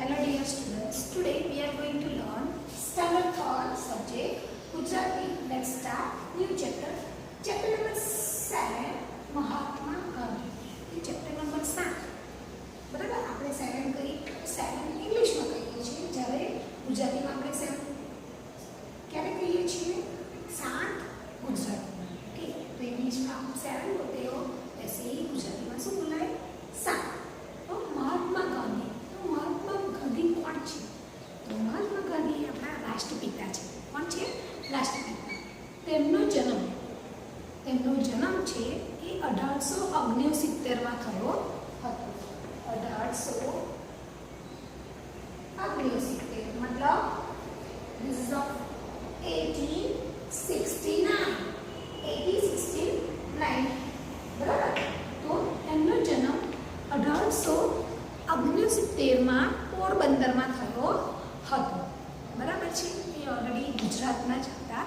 Hello dear students, today we are going to learn standard 3rd subject Gujarati. Let's start new chapter. Chapter number 7 Mahatma Gandhi. Chapter number 7 બરાબર. આપણે 7 કરી 7 ઇંગ્લિશમાં કહીએ છીએ, જ્યારે ગુજરાતીમાં આપણે 7 ક્યારે કહીએ છીએ? 7 ગુજરાતીમાં. ઓકે, તો ઇંગ્લિશમાં हम 7 बोलते हो, ऐसे ही गुजराती में શું બોલાય? 7. તો મહાત્મા ગાંધી. મહાત્મા ગાંધી કોણ છે? તો મહાત્મા ગાંધી આપણા રાષ્ટ્રપિતા છે. કોણ છે? રાષ્ટ્રપિતા. તેમનો જન્મ છે એ 1869માં થયો હતો. 1869 મતલબ this is of 1869 બરાબર. તો એમનો જન્મ 1869માં પોરબંદરમાં થયો હતો. બરાબર છે. એ ઓલરેડી ગુજરાતના જ હતા,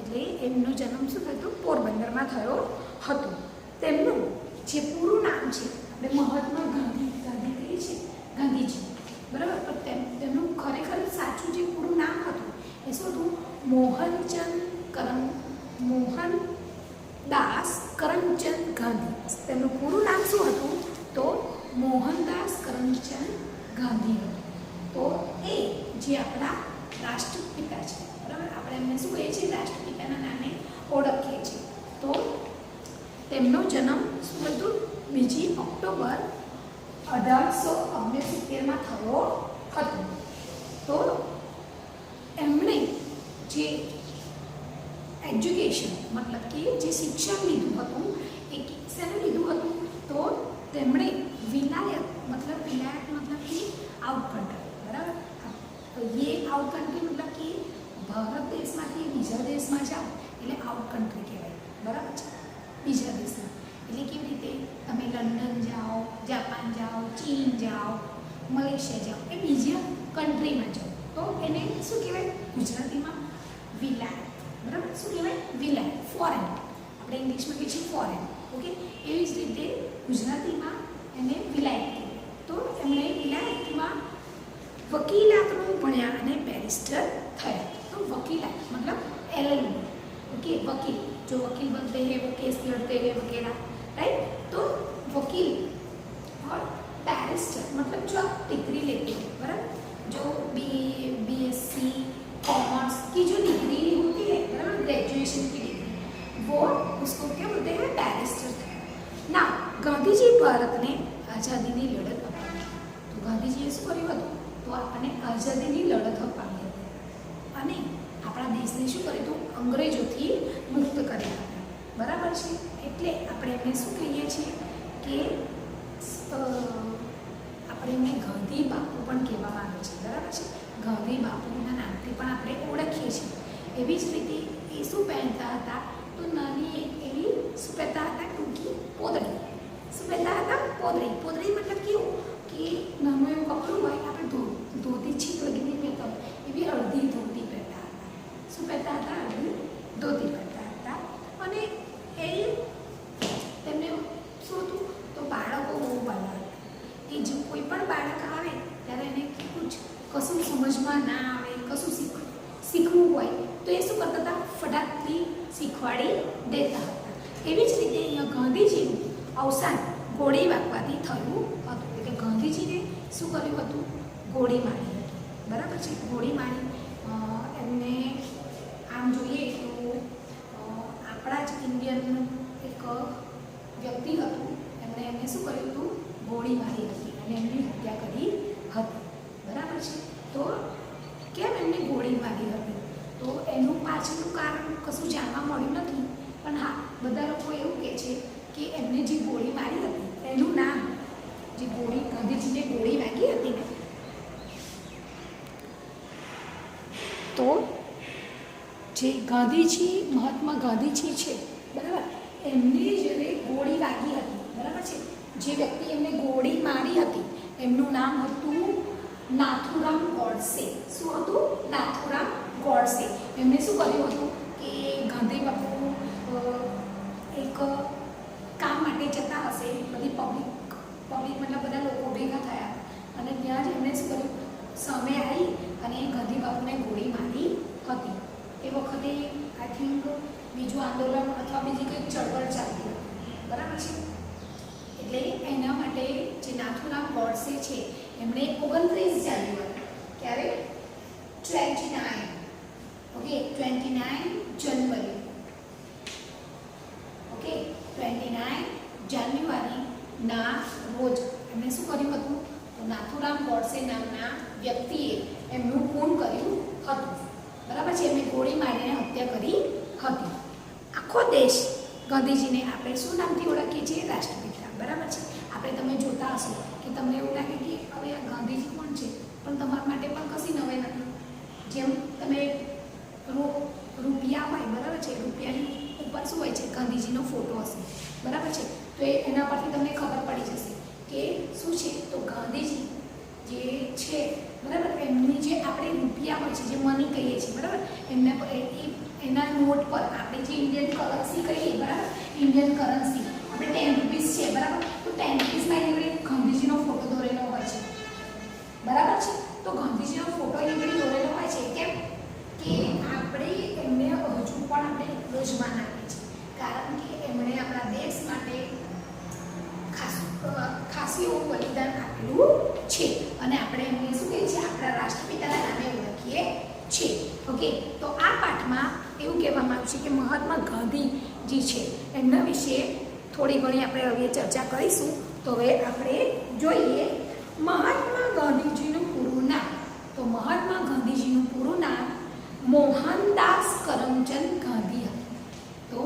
એટલે એમનો જન્મ શું થયો? પોરબંદરમાં થયો હતો. તેમનું જે પૂરું નામ છે, આપણે મહાત્મા ગાંધી કહીએ છીએ, ગાંધીજી, બરાબર. પણ તેમનું ખરેખર સાચું જે પૂરું નામ હતું એ શું હતું? મોહનદાસ કરમચંદ ગાંધી. તેમનું પૂરું નામ શું હતું? તો મોહનદાસ કરમચંદ ગાંધી હતું. તો એ જે આપણા રાષ્ટ્રપિતા છે, બરાબર. આપણે એમને શું કહીએ છીએ? રાષ્ટ્રપિતાના નામે ઓળખીએ છીએ. તો તેમનો જન્મ શું હતું? 2 ઓક્ટોબર 1869માં થયો હતો. તો એમણે જે એજ્યુકેશન મતલબ કે જે શિક્ષણ લીધું હતું એ શેનું લીધું હતું? તો તેમણે વિલાયત મતલબ કે આઉટ કન્ટ્રી, બરાબર. તો ये आउट कंट्री मतलब कि ભારત દેશમાંથી બીજા દેશમાં જાઓ એટલે આઉટ કન્ટ્રી કહેવાય, બરાબર છે. બીજા દેશમાં એટલે કેવી રીતે? તમે લંડન જાઓ, જાપાન જાઓ, ચીન જાઓ, મલેશિયા જાઓ, એ બીજા કન્ટ્રીમાં જાઓ તો એને શું કહેવાય? ગુજરાતીમાં વિલાયત, બરાબર. શું કહેવાય? વિલાયત, ફોરેન. આપણે ઇંગ્લિશમાં કહીએ છીએ ફોરેન. ઓકે, એવી જ રીતે ગુજરાતીમાં એને વિલાયત કહેવાય. તો એમણે વિલાયતમાં વકીલાતનું ભણ્યા અને બેરિસ્ટર થયા. तो वकीलात मतलब LLB. ओके, वकील जो वकील बनते हैं वो केस लड़ते हैं वगैरह, राइट. तो वकील और बैरिस्टर मतलब जो आप डिग्री लेते हैं, बराबर. जो BSc कॉमर्स की जो डिग्री होती है, बराबर, ग्रेजुएशन की डिग्री, वो उसको क्या बोलते हैं? बैरिस्टर ना. गांधी जी भारत ने आज़ादी की लड़त अपावी. तो गांधी जी शू कर्युं? तो आपने आज़ादी की लड़त अपावी અને આપણા દેશને શું કર્યું હતું? અંગ્રેજોથી મુક્ત કર્યા હતા, બરાબર છે. એટલે આપણે એમને શું કહીએ છીએ કે આપણે એમને ગાંધી બાપુ પણ કહેવામાં આવે છે, બરાબર છે. ગાંધી બાપુના નામથી પણ આપણે ઓળખીએ છીએ. એવી જ રીતે એ શું પહેરતા હતા? તો નાની એવી શું પહેરતા હતા? ટૂંકી પોદળી. શું પહેરતા હતા? પોદળી. પોદળી મતલબ કેવું કે નાનું એવું કપડું હોય, આપણે ધોતી છીક લગીને પહેરતા હોય એવી અડધી ધોતી પહેરતા હતા. શું પહેરતા હતા? અડધી ધોતી પહેરતા હતા. અને એ તેમને શું હતું? તો બાળકો બહુ ભણવા હતા. એ જો કોઈ પણ બાળક આવે ત્યારે એને કશું સમજમાં ના આવે, કશું શીખવું હોય તો એ શું કરતા હતા? ફટાકથી શીખવાડી દેતા હતા. એવી જ રીતે અહીંયા ગાંધીજીનું અવસાન ગોળી વાગવાથી થયું હતું. એટલે ગાંધીજીને શું કર્યું હતું? ગોળી મારી હતી, બરાબર છે. ગોળી મારી એમને આમ જોઈએ તો આપણા જ ઇન્ડિયન એક વ્યક્તિ હતું, એમને શું કર્યું હતું? ગોળી મારી હતી અને એમની હત્યા કરી હતી, બરાબર છે. તો કેમ એમને ગોળી મારી હતી? તો એનું પાછળનું કારણ કશું જાણવા મળ્યું નથી. પણ હા, બધા લોકો એવું કહે છે કે એમને જે ગોળી મારી હતી એનું નામ, જે ગાંધીજીને ગોળી વાગી હતી ને, તો જે ગાંધીજી મહાત્મા ગાંધીજી છે, બરાબર, એમની જ્યારે ગોળી વાગી હતી, બરાબર છે, જે વ્યક્તિ એમને ગોળી મારી હતી એમનું નામ હતું નાથુરામ ગોડસે. શું હતું? નાથુરામ ગોડસે. એમણે શું કર્યું હતું કે ગાંધી બાપુ એક કામ માટે જતા હશે, બધી પબ્લિક મતલબ બધા લોકો ભેગા થયા અને ત્યાં જ એમણે શું કર્યું? સામે આવી અને ગાંધી બાપુને ગોળી મારી હતી. એ વખતે આઈ થિંક બીજું આંદોલન અથવા બીજી કંઈક ચળવળ ચાલતી હતી, બરાબર છે. એટલે એના માટે જે નાથુરામ ગોડસે છે એમણે 29 જાન્યુઆરી, ક્યારે 29, ઓકે 29 જાન્યુઆરી, ઓકે 29 જાન્યુઆરીના રોજ એમણે શું કર્યું હતું? તો નાથુરામ ગોડસે નામના વ્યક્તિએ એમનું ખૂન કર્યું હતું, બરાબર છે. એમને ગોળી મારીને હત્યા કરી હતી. આખો દેશ ગાંધીજીને આપણે શું નામથી ઓળખીએ છીએ? રાષ્ટ્રપિતા, બરાબર છે. આપણે તમે જોતા હશો કે તમને એવું લાગે કે હવે આ ગાંધીજી કોણ છે, પણ તમારા માટે પણ કશી નવાઈ નથી. જેમ તમે રૂપિયા હોય, બરાબર છે, રૂપિયાની ઉપર શું હોય છે? ગાંધીજીનો ફોટો હશે, બરાબર છે. તો એના પરથી તમને ખબર પડી જશે કે શું છે. તો ગાંધીજી જે છે, બરાબર, એમની જે આપણે રૂપિયા હોય છે, જે મની કહીએ છીએ, બરાબર, એમના પર એના નોટ પર આપણે જે ઇન્ડિયન કરન્સી કહીએ, બરાબર, ઇન્ડિયન કરન્સી આપણે 10 રૂપીસ છે, બરાબર, તો 10 રૂપીસમાં એની ગાંધીજીનો ફોટો દોરેલો હોય છે, બરાબર છે. તો ગાંધીજીનો ફોટો એની દોરેલો હોય છે કેમ કે આપણે એમને હજુ પણ આપણે રોજમાન આપીએ છીએ, કારણ કે એમણે આપણા દેશ માટે ખાસી એવું બલિદાન આપેલું છે અને આપણે એમને શું કહીએ છીએ? આપણા રાષ્ટ્રપિતાના નામે ઓળખીએ છીએ. ઓકે, તો આ પાઠમાં એવું કહેવામાં આવ્યું છે કે મહાત્મા ગાંધીજી છે એમના વિશે થોડી ઘણી આપણે હવે ચર્ચા કરીશું. તો હવે આપણે જોઈએ મહાત્મા ગાંધીજીનું પૂરું નામ. તો મહાત્મા ગાંધીજીનું પૂરું નામ મોહનદાસ કરમચંદ ગાંધી હતું. તો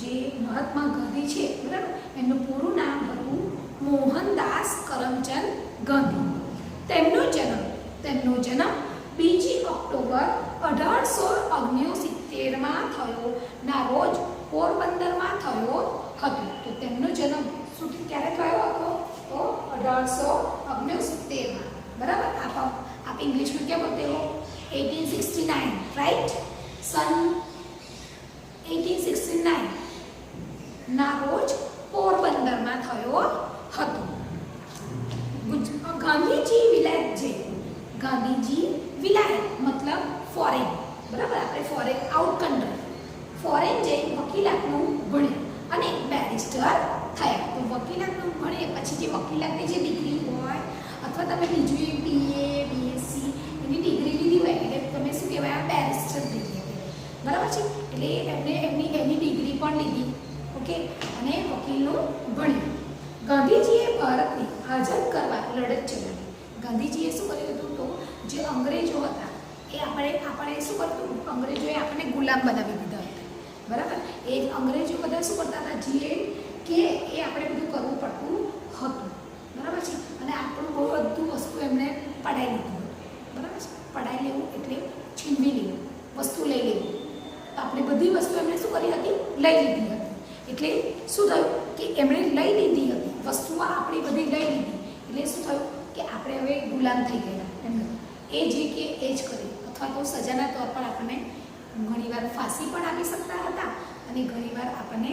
જે મહાત્મા ગાંધી છે, બરાબર, એમનું પૂરું નામ હતું મોહનદાસ કરમચંદ ગાંધી. તેમનો જન્મ 2 ઓક્ટોબર 1869માં થયો ના રોજ પોરબંદરમાં થયો હતો. તો તેમનો જન્મ ક્યારે થયો હતો? તો 1869માં, બરાબર. आप इंग्लिश में क्या बोलते हो? 1869, राइट? सन 1869 ના રોજ પોરબંદરમાં થયો હતો. ગાંધીજી વિલાયત જે ગાંધીજી વિલાયત મતલબ ફોરેન, બરાબર, આપણે ફોરેન આઉટ કન્ટ્રી ફોરેન જઈ વકીલાતનું ભણ્યા અને બેરિસ્ટર થયા. તો વકીલાતનું ભણે પછી જે વકીલાતની જે ડિગ્રી હોય અથવા તમે બીજું એક BA BSc એની ડિગ્રી લીધી હોય એટલે તમે શું કહેવાય? બેરિસ્ટર થઈ ગયા, બરાબર છે. એટલે એમને એની ડિગ્રી પણ લીધી, ઓકે, અને વકીલનું ભણ્યું. ગાંધીજીએ ભારતને આઝાદ કરવા લડત ચલાવી. ગાંધીજીએ શું કર્યું હતું? તો જે અંગ્રેજો હતા એ આપણે શું કરતું? અંગ્રેજોએ આપણને ગુલામ બનાવી દીધા હતા, બરાબર. એ અંગ્રેજો બધા શું કરતા હતા? જે કે એ આપણે બધું કરવું પડતું હતું, બરાબર છે. અને આપણું બધું વસ્તુ એમને પડાવી લીધું, બરાબર છે. પડાવી લેવું એટલે છીનવી લેવું, વસ્તુ લઈ લેવું. આપણે બધી વસ્તુ એમણે શું કરી હતી? લઈ લીધી હતી. એટલે શું થયું કે એમણે લઈ લીધી હતી વસ્તુઓ, આપણી બધી લઈ લીધી એટલે શું થયું કે આપણે હવે ગુલામ થઈ ગયા એમને. એ જે કે એ જ કરી, અથવા તો સજાના તौर પર આપણને ઘણીવાર ફાંસી પણ આપી શકતા હતા અને ઘણીવાર આપણને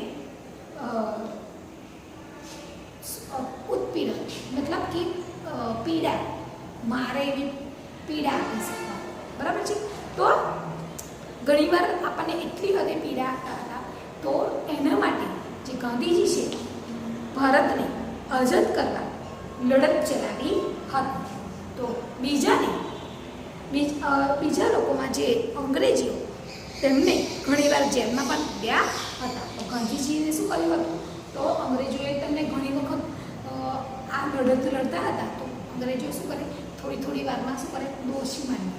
ઉત્પીડન મતલબ કે પીડા, મારે એવી પીડા આપી શકતા, બરાબર છે. તો ઘણીવાર આપણને એટલી હદે પીડા આપતા હતા. તો એના માટે જે ગાંધીજી છે ભારતને આઝાદ કરવા લડત ચલાવી હતી. તો બીજા લોકોમાં જે અંગ્રેજીઓ તેમને ઘણીવાર જેલમાં પણ ગયા હતા. તો ગાંધીજીએ શું કર્યું હતું? તો અંગ્રેજોએ તેમને ઘણી વખત આ લડત લડતા હતા. તો અંગ્રેજો શું કરે? થોડી વારમાં શું કરે? દોષી માની,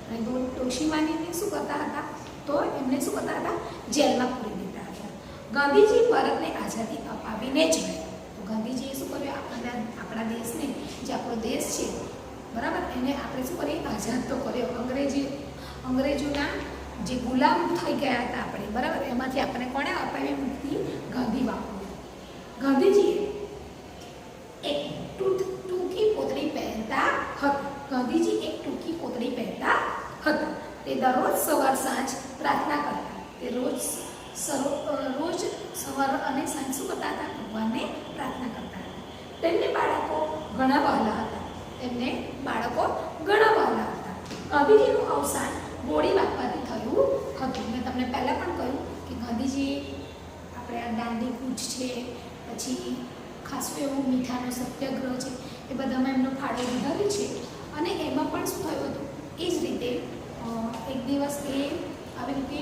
અને દોષી માનીને શું કરતા હતા? તો એમને શું કરતા હતા? જેલમાં પૂરી દેતા હતા. ગાંધીજી ભારતને આઝાદી અપાવીને જ ગયા. તો ગાંધીજીએ શું કર્યું? આપણા દેશને, જે આપણો દેશ છે, બરાબર, એને આપણે શું કરીએ? આઝાદ તો કર્યો. અંગ્રેજોના જે ગુલામ થઈ ગયા હતા આપણે, બરાબર, એમાંથી આપણને કોણે અપાવી મુક્તિ? ગાંધી બાપુ. ગાંધીજીએ એક ટૂંકી પોતળી પહેરતા હતા. ગાંધીજી એક ટૂંકી પોતળી પહેરતા હતા. તે દરરોજ સવાર સાંજ પ્રાર્થના કરતા. તે રોજ સવાર અને સાંજ શું કરતા હતા? ભગવાનને પ્રાર્થના કરતા હતા. તેમને બાળકો ઘણા વહાલા હતા. તેમને બાળકો ઘણા વહાલા હતા. ગાંધીજીનું અવસાન ગોળી વાગવાથી થયું હતું. મેં તમને પહેલાં પણ કહ્યું કે ગાંધીજી આપણે આ દાંડી કૂચ છે, પછી ખાસું એવું મીઠાનો સત્યાગ્રહ છે, એ બધામાં એમનો ફાળો વધારે છે. અને એમાં પણ શું થયું હતું, એ જ રીતે એક દિવસ એ આવી રીતે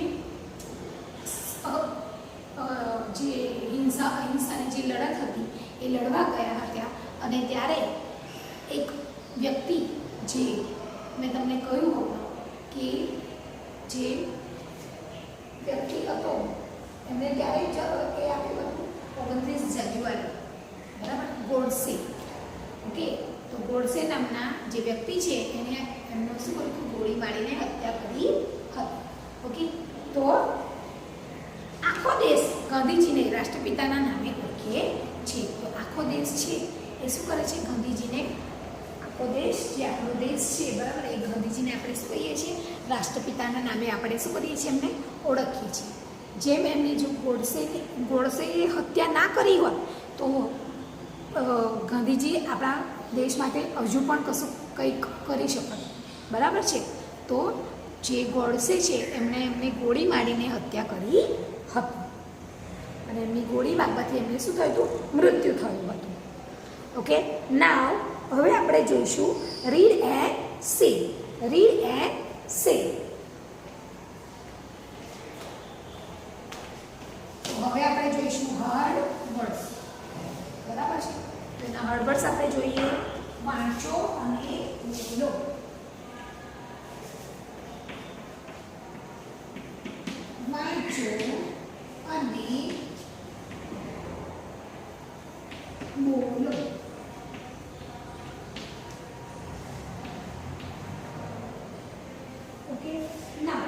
જે અહિંસાની જે લડત હતી એ લડવા ગયા હતા. અને ત્યારે એક વ્યક્તિ, જે મેં તમને કહ્યું હતું કે જે વ્યક્તિ હતો એમને ત્યારે એ આપ્યું હતું 29 જાન્યુઆરી, બરાબર, ગોડસે. ઓકે, તો ગોડસે નામના જે વ્યક્તિ છે એને એમનો શું કર્યું, ગોળી મારીને હત્યા કરી હતી. ઓકે, તો આખો દેશ ગાંધીજીને રાષ્ટ્રપિતાના નામે ઓળખે છે. તો આખો દેશ છે એ શું કરે છે, ગાંધીજીને, આખો દેશ જે આપણો દેશ છે, બરાબર, એ ગાંધીજીને આપણે શું કહીએ છીએ, રાષ્ટ્રપિતાના નામે આપણે શું કરીએ છીએ, એમને ઓળખીએ છીએ. જેમ એમને જો ગોડસેએ હત્યા ના કરી હોત તો ગાંધીજી આપણા દેશ માટે હજુ પણ કશું કંઈક કરી શકત, બરાબર છે. તો જે ગોડસે છે એમને ગોળી મારીને હત્યા કરી હતી. અને એમની ગોળી વાગવાથી એમને શું થયું હતું, મૃત્યુ થયું હતું. ઓકે, નાવ હવે આપણે જોઈશું read and say. Read and say. હવે આપણે જોઈશું હર્ડ વર્ડ્સ, બરાબર છે. તો એના હર્ડ વર્ડ્સ આપણે જોઈએ, વાંચો અને બોલો. વાંચો અને બોલો. Okay, now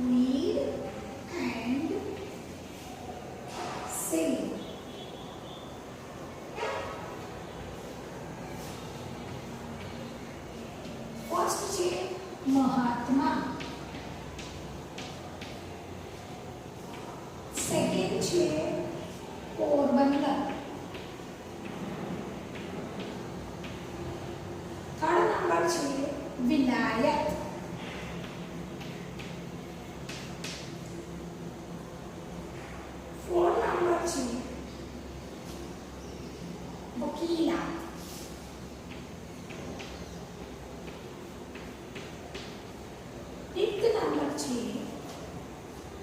read and say. First છે મહાત્મા, સેકન્ડ છે પોરબંદર, થર્ડ નંબર છે વિલાયત, ફોર્થ નંબર છે વકીલાત, ફિફ્થ નંબર છે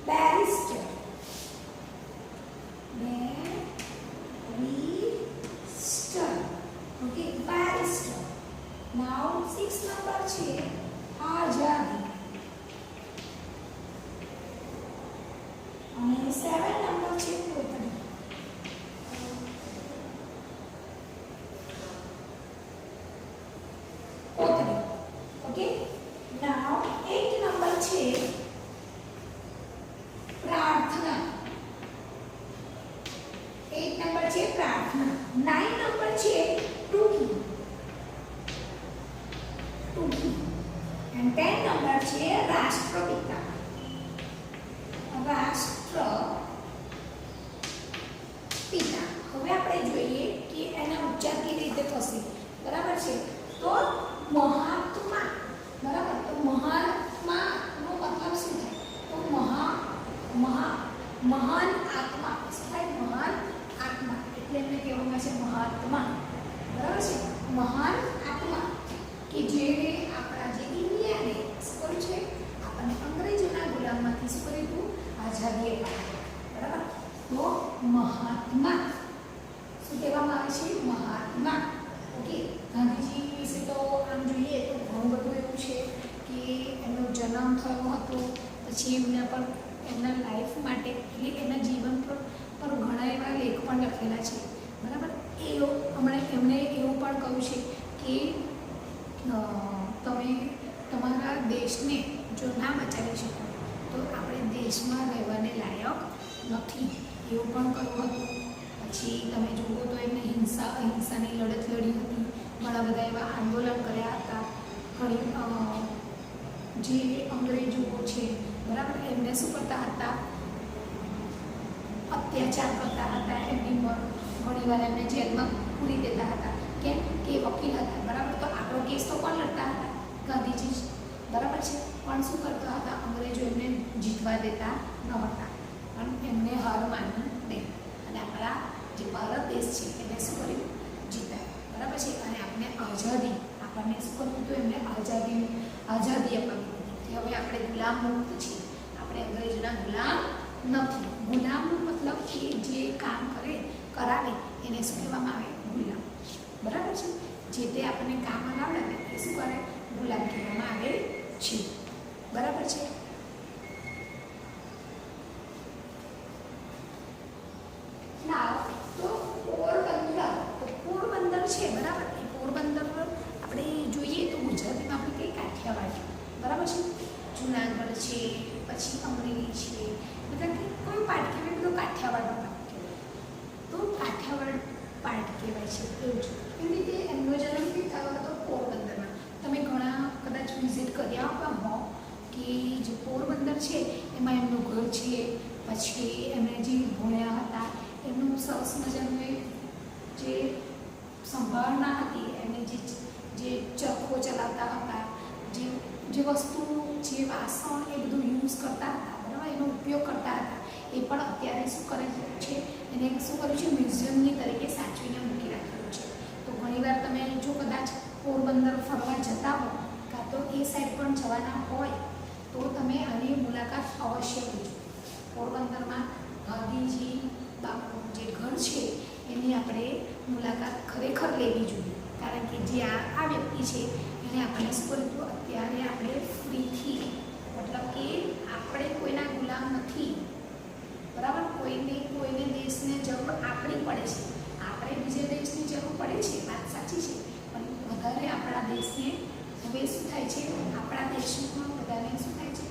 barrister. Okay, barrister. Now 6 number છે આઝાદી. અને 7 નંબર છે કોતરી. કોતરી. ઓકે, નાઉ 8 નંબર છે પ્રાર્થના. 8 નંબર છે પ્રાર્થના. 9 નંબર છે ટૂંકી. એન્ડ 10 નંબર છે રાષ્ટ્રપિતા. રાષ્ટ્રપિતા. હવે આપણે જોઈએ કે એના ઉચ્ચાર કેવી રીતે થશે, બરાબર છે. તો મહાત્મા, બરાબર. તો મહાત્મા નો મતલબ શું થાય, તો મહાન આત્મા. શું થાય, મહાન આત્મા. એટલે એમને કહેવામાં છે મહાત્મા, બરાબર છે. મહાન આત્મા કે જેણે આપણા જે ઇન્ડિયાને શું કર્યું છે, આપણને અંગ્રેજોના ગુલામમાંથી શું કર્યું હતું, આઝાદી અપાવી, બરાબર. તો મહાત્મા શું કહેવામાં આવે છે, મહાત્મા. ઓકે, ગાંધીજી વિશે તો આમ જોઈએ તો ઘણું બધું એવું છે કે એમનો જન્મ થયો હતો, પછી એમના લાઈફ માટે, એટલે એમના જીવન પર ઘણા એવા લેખ પણ લખેલા છે, બરાબર. એમણે એવું પણ કહ્યું છે કે તમે તમારા દેશને જો ના બચાવી શકો તો આપણે દેશમાં રહેવાને લાયક નથી, એવું પણ કહ્યું હતું. પછી તમે જુઓ તો એમને અહિંસાની લડત લડી હતી, ઘણા બધા એવા આંદોલન કર્યા હતા. ઘણી જે અંગ્રેજો છે, બરાબર, એમને શું કરતા હતા, અત્યાચાર કરતા હતા, એમની ઘણીવાર એમને જેલમાં પૂરી દેતા હતા. કેમ કે વકીલ હતા, બરાબર. તો આપણો કેસ તો કોણ લડતા હતા? ગાંધીજી, બરાબર છે. પણ શું કરતા હતા? અંગ્રેજો એમને જીતવા દેતા ન હતા, પણ એમને હાર માની નહીં. અને આપણા જે ભારત દેશ છે એને શું કર્યું? જીત્યા, બરાબર છે. અને આપણે આઝાદી, આપણને શું કરવું હતું? એમને આઝાદી આપવાની હતી. હવે આપણે ગુલામ મુક્ત છીએ, આપણે અંગ્રેજોના ગુલામ નથી. ગુલામનો મતલબ કે જે કામ કરાવે એને શું કહેવામાં આવે? ગુલામ, બરાબર છે. જે તે આપણને કામ લાવડાવે એ શું કરે? ગુલામ કહેવામાં આવે છે, બરાબર છે. તો પોરબંદર છે, બરાબર. એ પોરબંદર આપણે જોઈએ તો ગુજરાતીમાં આપણે કઈ કાઠિયાવાડ, બરાબર છે. જુનાગઢ છે, પછી અમરેલી છે, બધા કોઈ પાર્ટ કહેવાય? બધો કાઠિયાવાડનો પાર્ટ કહેવાય. તો કાઠિયાવાડ પાર્ટ કહેવાય છે. એવું છે. એવી રીતે એમનો જન્મ બી થયો હતો પોરબંદરમાં. તમે ઘણા કદાચ વિઝિટ કર્યા હો કે જે પોરબંદર છે એમાં એમનું ઘર છે, પછી એમણે જે ભણ્યા હતા એમનું સરસ મજાનું જે સંભાળના હતી, એમને જે ચરખો ચલાવતા હતા, જે વસ્તુ, જે વાસણ એ બધું યુઝ કરતા હતા, બરાબર, એનો ઉપયોગ કરતા હતા, એ પણ અત્યારે શું કરે છે? એને શું કર્યું છે? મ્યુઝિયમની તરીકે સાચવીને મૂકી રાખેલું છે. તો ઘણીવાર તમે જો કદાચ પોરબંદર ફરવા જતા હો, કાં તો એ સાઈડ પણ જવાના હોય તો તમે આની મુલાકાત અવશ્ય લેજો. પોરબંદરમાં ગાંધીજી બાપુનું જે ઘર છે એની આપણે મુલાકાત ખરેખર લેવી જોઈએ. કારણ કે જે આ વ્યક્તિ છે એને આપણે શું કર્યું? અત્યારે આપણે ફ્રીથી, મતલબ કે આપણે કોઈના ગુલામ નથી, બરાબર. કોઈને દેશને જરૂર આપણી પડે છે, આપણે બીજા દેશની જરૂર પડે છે, વાત સાચી છે. પણ વધારે આપણા દેશને હવે શું થાય છે? આપણા દેશમાં બધાને શું થાય છે?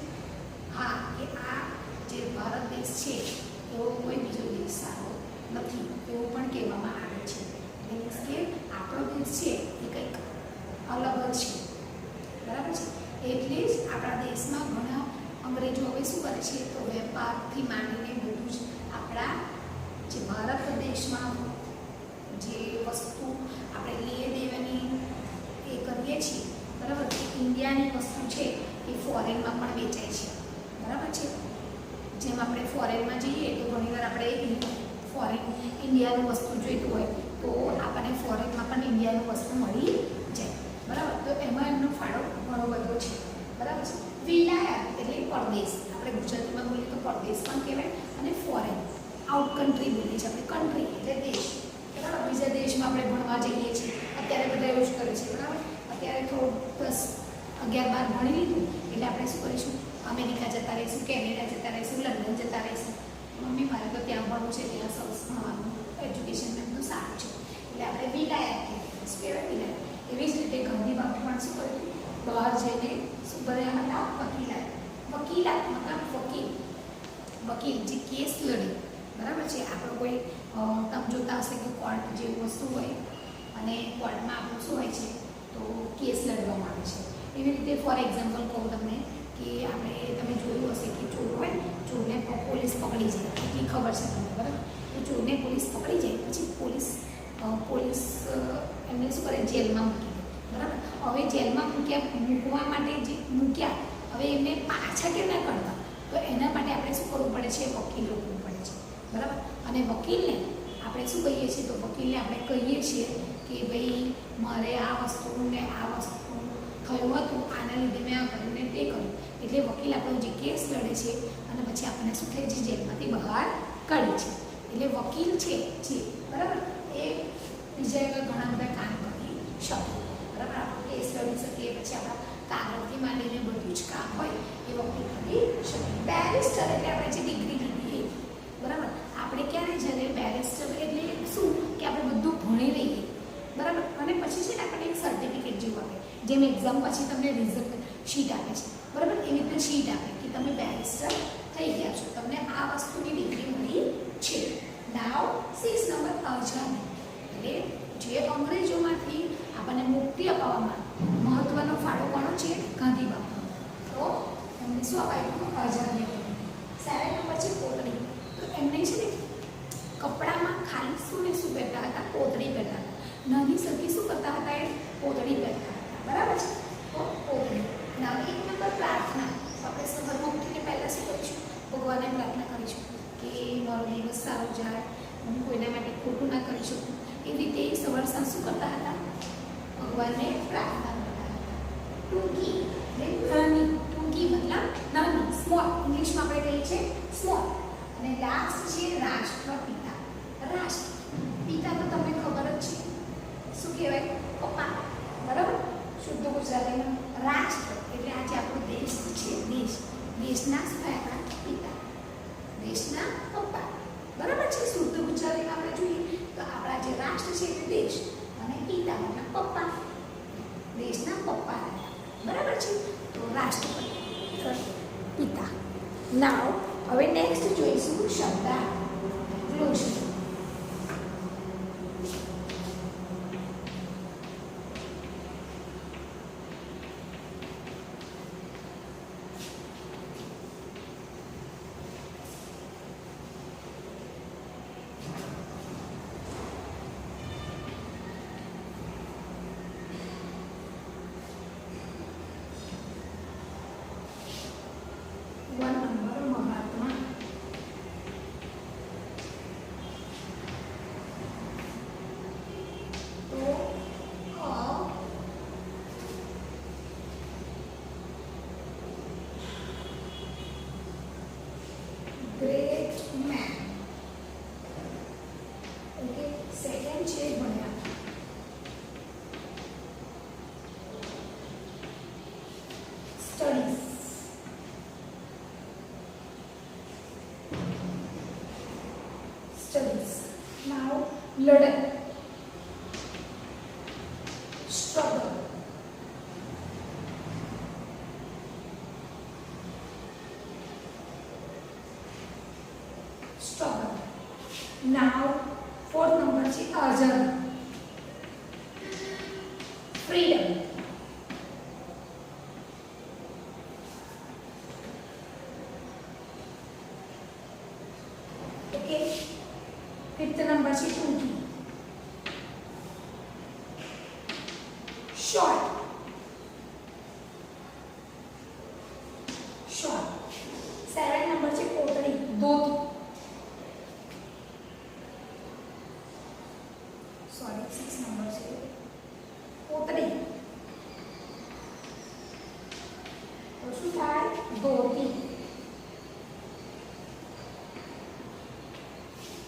હા, કે આ જે ભારત દેશ છે એવો કોઈ બીજો દેશ સારો નથી એવું પણ કહેવામાં આવે છે. મીન્સ કે આપણો દેશ છે એ કંઈક અલગ જ છે, બરાબર છે. એટલે જ આપણા દેશમાં ઘણા અંગ્રેજો હવે શું કરે છે? તો વેપારથી માંડીને બધું જ આપણા જે ભારત દેશમાં જે વસ્તુ આપણે લઈએ દેવાની એ કરીએ છીએ, બરાબર. ઇન્ડિયાની વસ્તુ છે એ ફોરેનમાં પણ વેચાય છે, બરાબર છે. જેમ આપણે ફોરેનમાં જઈએ તો ઘણીવાર આપણે ઇન્ડિયાનું વસ્તુ જોઈતું હોય તો આપણને ફોરેનમાં પણ ઇન્ડિયાનું વસ્તુ મળી જાય, બરાબર. તો એમાં એમનો ફાળો ઘણો બધો છે, બરાબર છે. વિલાયત એટલે પરદેશ, આપણે ગુજરાતીમાં બોલીએ તો પરદેશ પણ કહેવાય, અને ફોરેન આઉટ કન્ટ્રી બોલીએ છીએ આપણે. કન્ટ્રી એટલે દેશ, બરાબર. બીજા દેશમાં આપણે ભણવા જઈએ છીએ, અત્યારે બધા એવું જ કરે છે, બરાબર. અત્યારે તો 10, 11, 12 ભણી લીધું એટલે આપણે શું કરીશું? અમેરિકા જતા રહીશું, કેનેડા જતા રહીશું, લંડન જતા રહીશું. મમ્મી મારે તો ત્યાં ભણવું છે, ત્યાં સરસ ભણવાનું એજ્યુકેશન બધું સારું છે, એટલે આપણે વિલાયત કહેવાય. વિલાયત એવી જ રીતે ગાંધી બાપુ પણ શું કર્યું? બહાર જઈને શું ભર્યા હતા? વકીલાત મતલબ વકીલ જે કેસ લડે, બરાબર છે. આપણો કોઈ તમે જોતા હશે કે કોર્ટ જેવું વસ્તુ હોય અને કોર્ટમાં આપણું શું હોય છે? તો કેસ લડવામાં આવે છે. એવી રીતે ફોર એક્ઝામ્પલ કહું તમને કે તમે જોયું હશે કે ચોર હોય, ચોરને પોલીસ પકડી જાય, એટલી ખબર છે તમને, બરાબર. તો ચોરને પોલીસ પકડી જાય પછી પોલીસ એમને શું કરે? જેલમાં મૂકી દે, બરાબર. હવે જેલમાં મૂકવા માટે જે મૂક્યા, હવે એમને પાછા કેમ ના કરતા? તો એના માટે આપણે શું કરવું પડે છે? વકીલ રોકવું પડે છે, બરાબર. અને વકીલને આપણે શું કહીએ છીએ? તો વકીલને આપણે કહીએ છીએ કે ભાઈ મારે આ વસ્તુને આ વસ્તુ થયું હતું, આના લીધે મેં આ કર્યું ને તે કર્યું. એટલે વકીલ આપણો જે કેસ લડે છે અને પછી આપણને શું થાય છે? જેલમાંથી બહાર કાઢે છે. એટલે વકીલ છે જે, બરાબર, એ બીજા એવા ઘણા બધા કામ કરી શકે, બરાબર. આપણે કેસ લડી શકીએ, પછી આપણા કાગળથી માંડીને બધું જ કામ હોય એ વકીલ કરી શકે. બેરિસ્ટર એટલે આપણે જે ડિગ્રી લીધી, બરાબર. આપણે ક્યારે જ્યારે બેરિસ્ટર એટલે શું કે આપણે બધું ભણી લઈએ, બરાબર. અને પછી છે ને આપણને એક સર્ટિફિકેટ જેવું આપે, જેમ એક્ઝામ પછી તમને રિઝલ્ટ શીટ આપે છે, બરાબર. એવી રીતે શીટ આપે કે તમે બેરિસ્ટર થઈ ગયા છો, તમને આ વસ્તુની ડિગ્રી મળી છે. નાવ 6 નંબર આઝાદી, એટલે જે અંગ્રેજોમાંથી આપણને મુક્તિ અપાવવામાં મહત્વનો ફાળો કોનો છે? ગાંધી બાપુ. તો એમને શું અપાયું? આઝાદી. 7 નંબર છે કોટડી. તો એમને છે ને જાય, હું કોઈના માટે ખોટું ના કરી શકું, એ રીતે સવાર સાંજ શું કરતા હતા? ભગવાનને પ્રાર્થના કરતા હતા. ટૂંકી એટલે નાની, ટૂંકી મતલબ નાની, સ્મોલ, ઇંગ્લિશમાં આપણે કહીએ છીએ સ્મોલ. અને લાસ્ટ છે રાષ્ટ્રપિતા. રાષ્ટ્રપિતા તો તમને ખબર જ છે, શું કહેવાય? પપ્પા, બરાબર? શુદ્ધ ગુજરાતીમાં રાષ્ટ્ર એટલે આજે આપણો દેશ છે, દેશ, દેશના શું થાય? આપણા પિતા, દેશના પપ્પા, બરાબર છે? શુદ્ધ ગુજરાતીમાં આપણે જોઈએ તો આપણા જે રાષ્ટ્ર છે તે દેશ અને પિતા મતલબ પપ્પા, દેશના પપ્પા, બરાબર છે? તો રાષ્ટ્રપતિ, પિતા. નાવ હવે નેક્સ્ટ જોઈશું શબ્દાક્લોઝર. વન નંબર મહાત્મા. તો ગ્રેટ મેન. ઓકે, સેકન્ડ છે ભણ્યા. Studies. Studies. Now, learn. Struggle. Struggle. Now, fourth number is azad. Freedom. Okay. Fifth number is टूकी. Short. Short. Seven number is कोटड़ी, धोती. Sorry, 6 number is कोटड़ी. तो શું થાય? ધોતી.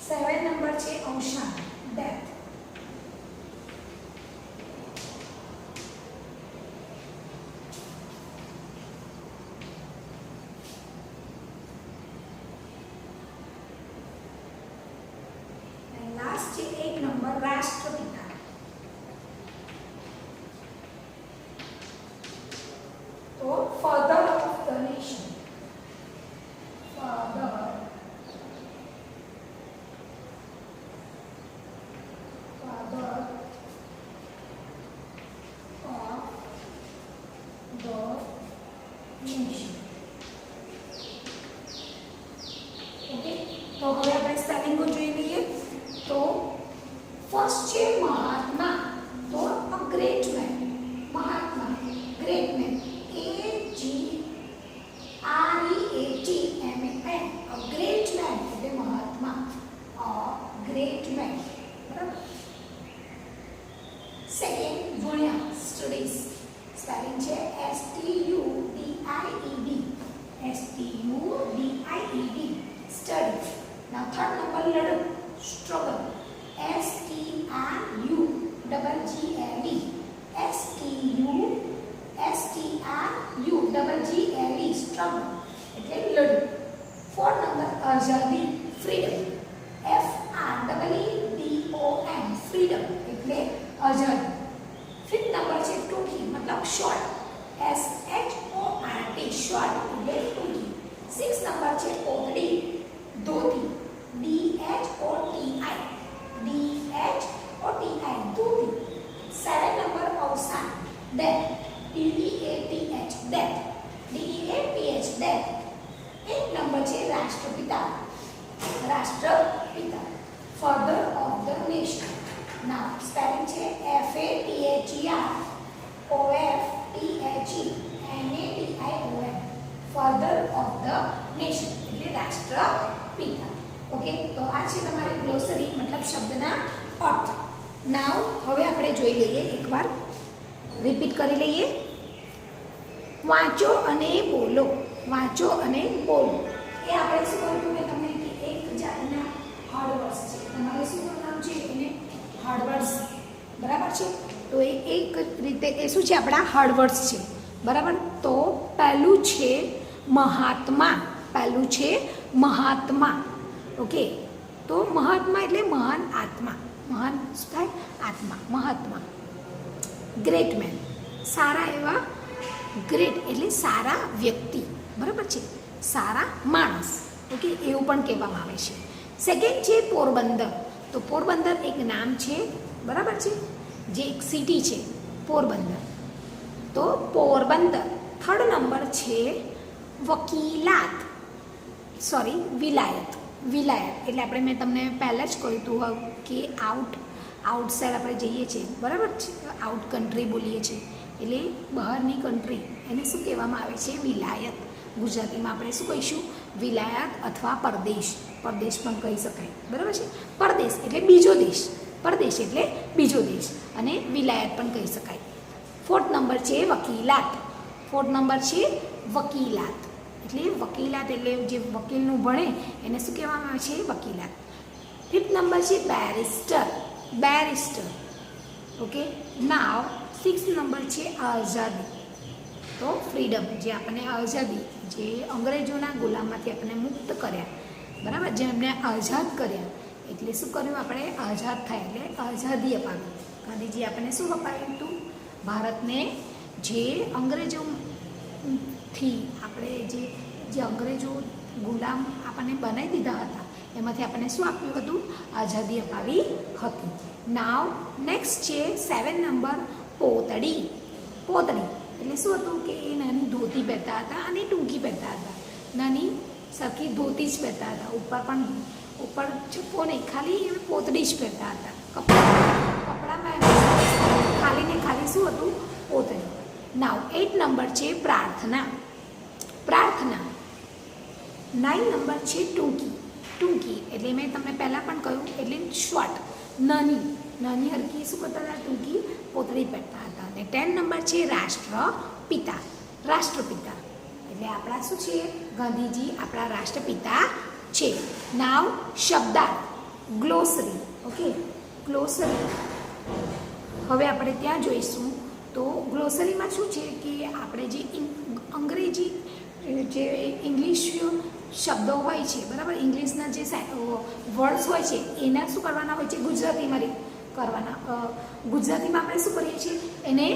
7 નંબર છે અવસાન, ડેથ. અને લાસ્ટ છે 8 નંબર રાષ્ટ્રપિતા. તો father of the nation. Father તો હવે આપણે સ્પેલિંગો જોઈ લઈએ. તો ફર્સ્ટ છે મહાત્મા. તો અ ગ્રેટ મેન. મહાત્મા, great man. AGREATMAN. A great man એટલે મહાત્મા. અ ગ્રેટ મેન, બરાબર. સેકન્ડ ભણ્યા, સ્ટડીઝ. સ્પેલિંગ છે STUDIED. Studies. Now third number learn. Struggle. STRUGGLE. STRUGGLE. Struggle એટલે લડવું. Fourth number આઝાદી, freedom. FREEDOM. freedom એટલે આઝાદી. Fifth number છે ટૂંકી મતલબ short. SHORT. short એટલે ટૂંકી. Sixth number છે કોટડી, ધોતી. DHOTI. ધોતી. Seven number અવસાન, death. DEATH. death. death. Eight number છે રાષ્ટ્રપિતા. Father of the nation. Now spelling છે FATHEROFTHENATION. Father of the nation એટલે રાષ્ટ્રપિતા. ઓકે, તો આ છે તમારી ગ્લોસરી મતલબ શબ્દના અર્થ. નાવ હવે આપણે જોઈ લઈએ, એકવાર રિપીટ કરી લઈએ. વાંચો અને બોલો. વાંચો અને બોલો એ આપણે શું કર્યું મેં તમને કે એક જાતના હાર્ડવર્ડ્સ છે. તમારે શું કરવાનું છે એને હાર્ડવર્ડ્સ, બરાબર છે. તો એ એક રીતે એ શું છે આપણા હાર્ડવર્ડ્સ છે, બરાબર. તો પહેલું છે મહાત્મા. પહેલું છે મહાત્મા. ઓકે, તો મહાત્મા એટલે મહાન આત્મા. મહાન શું થાય? આત્મા, મહાત્મા. ગ્રેટ મેન, સારા એવા. ગ્રેટ એટલે સારા વ્યક્તિ, બરાબર છે, સારા માણસ. ઓકે, એવું પણ કહેવામાં આવે છે. સેકન્ડ છે પોરબંદર. તો પોરબંદર એક નામ છે, બરાબર છે, જે એક સિટી છે પોરબંદર. તો પોરબંદર. થર્ડ નંબર છે વકીલાત, સોરી વિલાયત. વિલાયત એટલે આપણે મેં તમને પહેલાં જ કહ્યું હતું કે આઉટસાઇડ આપણે જઈએ છીએ, બરાબર છે, આઉટ કન્ટ્રી બોલીએ છીએ એટલે બહારની કન્ટ્રી, એને શું કહેવામાં આવે છે? વિલાયત. ગુજરાતીમાં આપણે શું કહીશું? વિલાયત અથવા પરદેશ. પરદેશ પણ કહી શકાય, બરાબર છે. પરદેશ એટલે બીજો દેશ, પરદેશ એટલે બીજો દેશ, અને વિલાયત પણ કહી શકાય. ફોર્થ નંબર છે વકીલાત. ફોર્થ નંબર છે વકીલાત એટલે વકીલાત એટલે જે વકીલનું ભણે એને શું કહેવામાં આવે છે? વકીલાત. ફિફ્થ નંબર છે બેરિસ્ટર. બેરિસ્ટર. ઓકે, નાવ સિક્સ્થ નંબર છે આઝાદી. તો ફ્રીડમ, જે આપણને આઝાદી, જે અંગ્રેજોના ગુલામમાંથી આપણને મુક્ત કર્યા, બરાબર, જે એમને આઝાદ કર્યા, એટલે શું કર્યું આપણે? આઝાદ થાય એટલે આઝાદી અપાવી. ગાંધીજી આપણને શું અપાવ્યું હતું? ભારતને જે અંગ્રેજોથી આપણે જે અંગ્રેજો ગુલામ આપણને બનાવી દીધા હતા એમાંથી આપણને શું આપ્યું હતું? આઝાદી અપાવી હતી. નાવ નેક્સ્ટ છે 7 નંબર પોતડી. પોતડી એટલે શું હતું કે એ નાની ધોતી પહેરતા હતા અને ટૂંકી પહેરતા હતા. નાની સરખી ધોતી જ પહેરતા હતા, ઉપર ચપ્પો નહીં, ખાલી એ પોતડી જ પહેરતા હતા. કપડામાં ખાલી ને ખાલી શું હતું? પોતડી. નાવ 8 નંબર છે પ્રાર્થના. પ્રાર્થના. 9 નંબર છે ટૂંકી. ટૂંકી એટલે મેં તમને પહેલાં પણ કહ્યું એટલે શોર્ટ, નાની. નાની હરકી શું કરતા હતા? ટૂંકી પોતળી પહેરતા હતા. અને 10 નંબર છે રાષ્ટ્રપિતા. રાષ્ટ્રપિતા એટલે આપણા શું છે? ગાંધીજી આપણા રાષ્ટ્રપિતા છે. નાવ શબ્દાર્થ. ગ્લોસરી. ઓકે, ગ્લોસરી હવે આપણે ત્યાં જોઈશું. તો ગ્લોસરીમાં શું છે કે આપણે જે અંગ્રેજી જે ઇંગ્લિશ શબ્દો હોય છે, બરાબર, ઇંગ્લિશના જે વર્ડ્સ હોય છે એના શું કરવાના હોય છે? ગુજરાતીમાં કરવાના. ગુજરાતીમાં આપણે શું કરીએ છીએ? એને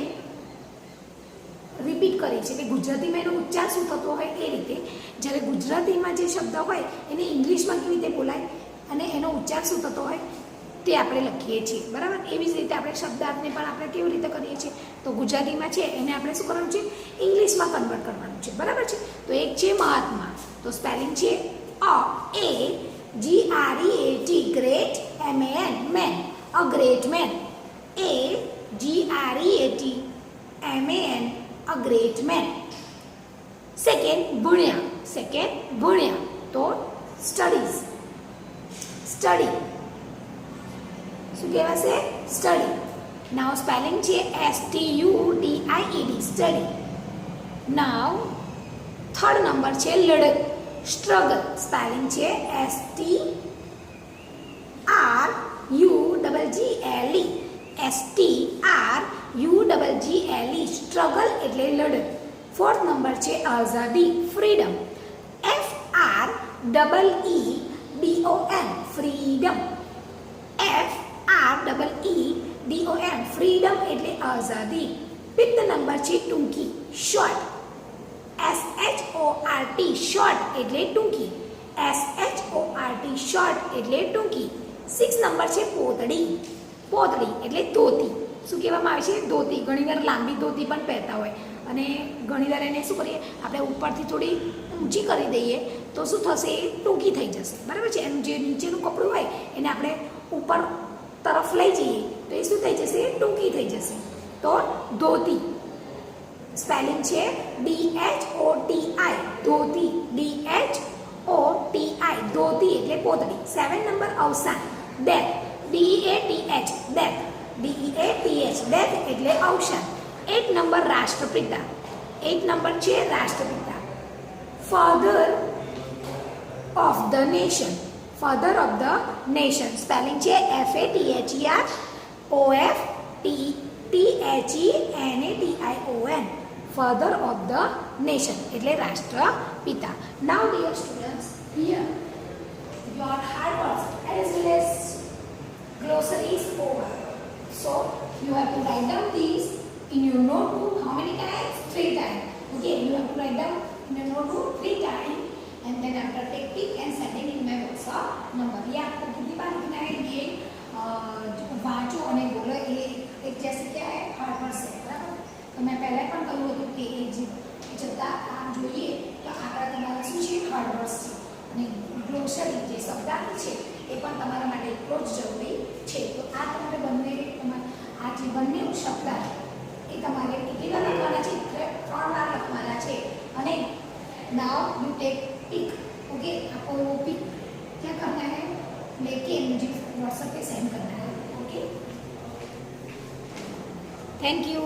રિપીટ કરીએ છીએ કે ગુજરાતીમાં એનો ઉચ્ચાર શું થતો હોય એ રીતે. જ્યારે ગુજરાતીમાં જે શબ્દ હોય એને ઇંગ્લિશમાં કેવી રીતે બોલાય અને એનો ઉચ્ચાર શું થતો હોય તે આપણે લખીએ છીએ, બરાબર. એવી જ રીતે આપણે શબ્દાર્થને પણ આપણે કેવી રીતે કરીએ છીએ? તો ગુજરાતીમાં છે એને આપણે શું કરવાનું છે? ઇંગ્લિશમાં કન્વર્ટ કરવાનું છે, બરાબર છે. તો એક છે મહાત્મા. તો સ્પેલિંગ છે AGREAT, great, MAN, man, a great man. AGREAT, MAN, a great man. Second ભણ્યા. સેકન્ડ ભણ્યા તો સ્ટડીઝ. સ્ટડી શું કહેવાશે? સ્ટડી. નાવ સ્પેલિંગ છે STUDIED, study. Now third number છે લડત. સ્ટ્રગલ. સ્પેલિંગ છે STRUGGLE. STRUGGLE, સ્ટ્રગલ એટલે લડત. ફોર્થ નંબર છે આઝાદી. Freedom. FREEDOM, freedom. FREEDOM, freedom એટલે આઝાદી. ફિફ્થ નંબર છે ટૂંકી. શોર્ટ. SHORT, શોર્ટ એટલે ટૂંકી. SHORT, શોર્ટ એટલે ટૂંકી. 6 નંબર છે પોતડી. પોતડી એટલે ધોતી. શું કહેવામાં આવે છે? ધોતી. ઘણીવાર લાંબી ધોતી પણ પહેરતા હોય અને ઘણીવાર એને શું કરીએ આપણે ઉપરથી થોડી ઊંચી કરી દઈએ તો શું થશે? એ ટૂંકી થઈ જશે, બરાબર છે. એનું જે નીચેનું કપડું હોય એને આપણે ઉપર તરફ લઈ જઈએ તો એ શું થઈ જશે? ટૂંકી થઈ જશે. તો ધોતી. સ્પેલિંગ છે DHOTI, ધોતી. DHOTI. DOTI ધોતી એટલે પોતડી. 7 નંબર અવસાન death DEATH death DEATH death એટલે અવસાન. 8 નંબર રાષ્ટ્રપિતા 8 નંબર છે રાષ્ટ્રપિતા. father of the nation father of the nation spelling છે FATHER father of the nation એટલે રાષ્ટ્રપિતા. now dear students here your hard work as well as glossary is over, so you have to write down these in your notebook. How many times? 3 times. Okay, you have to write down in your notebook 3 times, and then after taking and sending in my WhatsApp number. ये आपको कितनी बार लिखना है ये वाचो और बोलो ये एक जैसे क्या है हार्ड वर्ड से बराबर. तो मैं पहले પણ કહ્યું હતું કે એ જતા આ જોઈએ તો આંકડા તમારા શું છે હાર્ડ વર્ડ્સ છે અને ગ્લોસરી જે શબ્દાર્થ છે એ પણ તમારા માટે એટલો જ જરૂરી છે. તો આ તમારે બંને આ જે બંને શબ્દાર્થ એ તમારે કેટલી વાર લખવાના છે 3 વાર લખવાના છે. અને now you take pick. Okay, आपको वो पिक क्या करना है लेके मुझे व्हाट्सएप पे सेंड करना है. Okay, thank you.